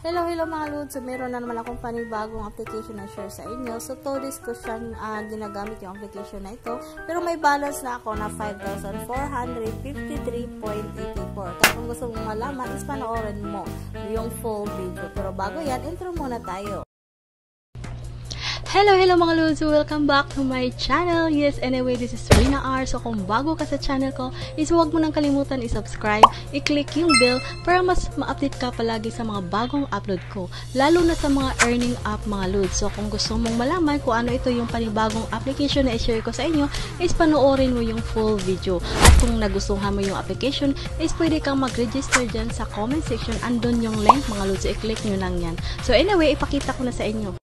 Hello mga lods. So, meron na naman akong panibagong application na share sa inyo. So, today's ko siyang ginagamit yung application na ito. Pero may balance na ako na 5,453.84. Kaya kung gusto mong malaman, is panoorin mo yung full video. Pero bago yan, intro muna tayo. Hello mga lods! Welcome back to my channel! Yes, anyway, this is Rina R. So kung bago ka sa channel ko, is huwag mo nang kalimutan i-subscribe, i-click yung bell para mas ma-update ka palagi sa mga bagong upload ko. Lalo na sa mga earning app mga lods. So kung gusto mong malaman kung ano ito yung panibagong application na i-share ko sa inyo, is panoorin mo yung full video. At kung nagustuhan mo yung application, is pwede kang mag-register dyan sa comment section. Andun yung link mga lods. So i-click nyo lang yan. So anyway, ipakita ko na sa inyo.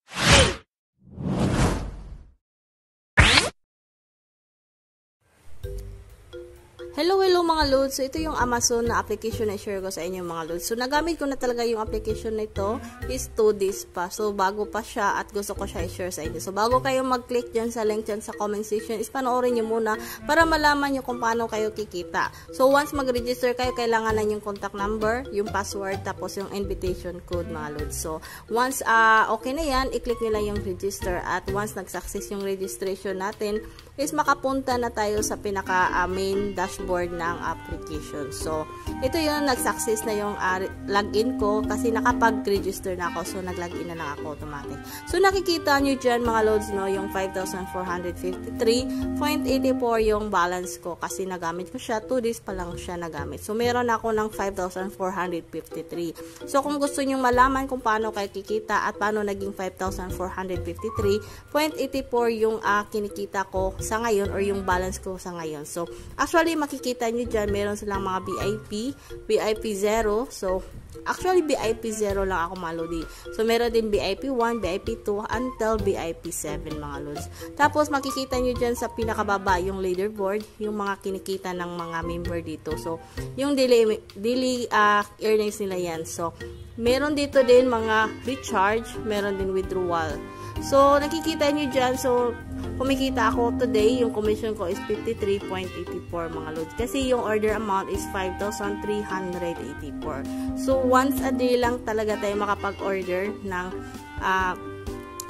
Hello mga lods. So ito yung Amazon na application na share ko sa inyo mga lods. So nagamit ko na talaga yung application na ito is 2 days pa. So bago pa siya at gusto ko siya i-share sa inyo. So bago kayo mag-click dyan sa link dyan sa comment section, is panoorin nyo muna para malaman nyo kung paano kayo kikita. So once mag-register kayo, kailangan na yung contact number, yung password, tapos yung invitation code mga lods. So once okay na yan, i-click nyo lang yung register at once nag-success yung registration natin, is makapunta na tayo sa pinaka main dashboard ng application. So, ito yung nag-success na yung login ko kasi nakapag-register na ako. So, nag-login na lang ako automatic. So, nakikita nyo dyan mga loads, no, yung 5,453.84 yung balance ko kasi nagamit ko siya. 2 days pa lang siya nagamit. So, meron ako ng 5,453. So, kung gusto nyo malaman kung paano kayo kikita at paano naging 5,453.84 yung kinikita ko sa ngayon or yung balance ko sa ngayon. So, actually, makikita nyo dyan, meron silang mga VIP 0. So, actually, VIP 0 lang ako malodi. So, meron din VIP 1, VIP 2, until VIP 7 mga lods. Tapos, makikita nyo dyan sa pinakababa yung leaderboard, yung mga kinikita ng mga member dito. So, yung daily earnings nila yan. So, meron dito din mga recharge, meron din withdrawal. So, nakikita nyo dyan. So, kumikita ako today, yung commission ko is 53.84 mga loads. Kasi yung order amount is 5,384. So, once a day lang talaga tayo makapag-order ng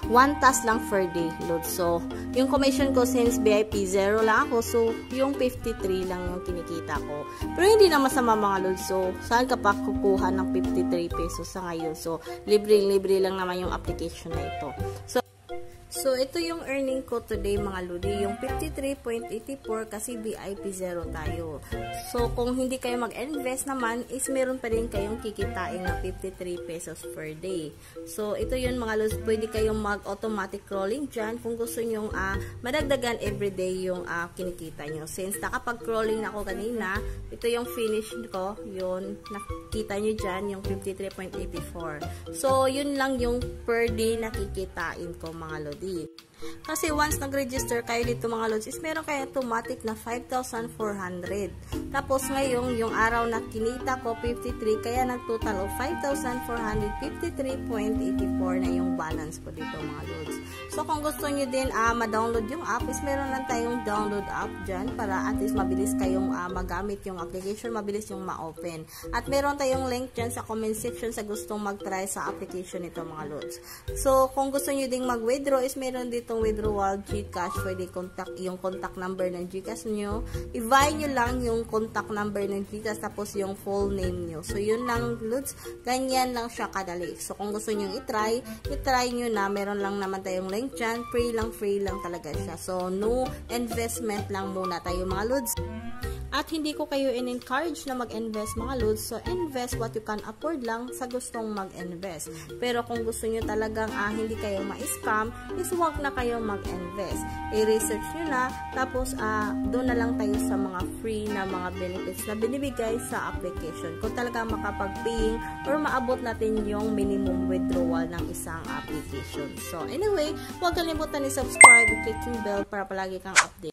1 task lang per day load. So, yung commission ko since VIP 0 lang ako, so yung 53 lang yung kinikita ko. Pero hindi na masama mga load. So, saan ka pa kukuha ng 53 pesos sa ngayon? So, libre lang naman yung application na ito. So, ito yung earning ko today mga lodi, yung 53.84 kasi VIP 0 tayo. So, kung hindi kayo mag-invest naman, is meron pa rin kayong kikitain na 53 pesos per day. So, ito yun mga lods, pwede kayong mag-automatic crawling dyan kung gusto nyong madagdagan everyday yung kinikita nyo. Since nakapag-crawling na ako kanina, ito yung finish ko, yun, nakita nyo dyan, yung 53.84. So, yun lang yung per day na kikitain ko mga lodi. Kasi once nag-register kayo dito mga lods, is meron kayo automatic na 5,400. Tapos ngayon, yung araw na kinita ko, 53, kaya nag-total of 5,453.84 na yung balance ko dito mga lods. So kung gusto nyo din ma-download yung app, is meron lang tayong download app dyan para at least mabilis kayong magamit yung application, mabilis yung ma-open. At meron tayong link dyan sa comment section sa gustong mag-try sa application nito mga lods. So kung gusto nyo din mag-withdraw, is meron dito itong withdrawal GCash, pwede yung contact number ng GCash nyo. I-buy nyo lang yung contact number ng GCash tapos yung full name nyo. So, yun lang, lods. Ganyan lang siya kadali. So, kung gusto nyo i-try nyo na. Meron lang naman tayong link dyan. Free lang talaga siya. So, no investment lang muna tayo mga lods. At hindi ko kayo in-encourage na mag-invest mga lods. So, invest what you can afford lang sa gustong mag-invest. Pero kung gusto nyo talagang hindi kayo ma-scam, is huwag na kayo mag-invest. I-research nyo na, tapos doon na lang tayo sa mga free na mga benefits na binibigay sa application. Kung talaga makapag-paying or maabot natin yung minimum withdrawal ng isang application. So, anyway, huwag kalimutan i-subscribe, click yung bell para palagi kang update.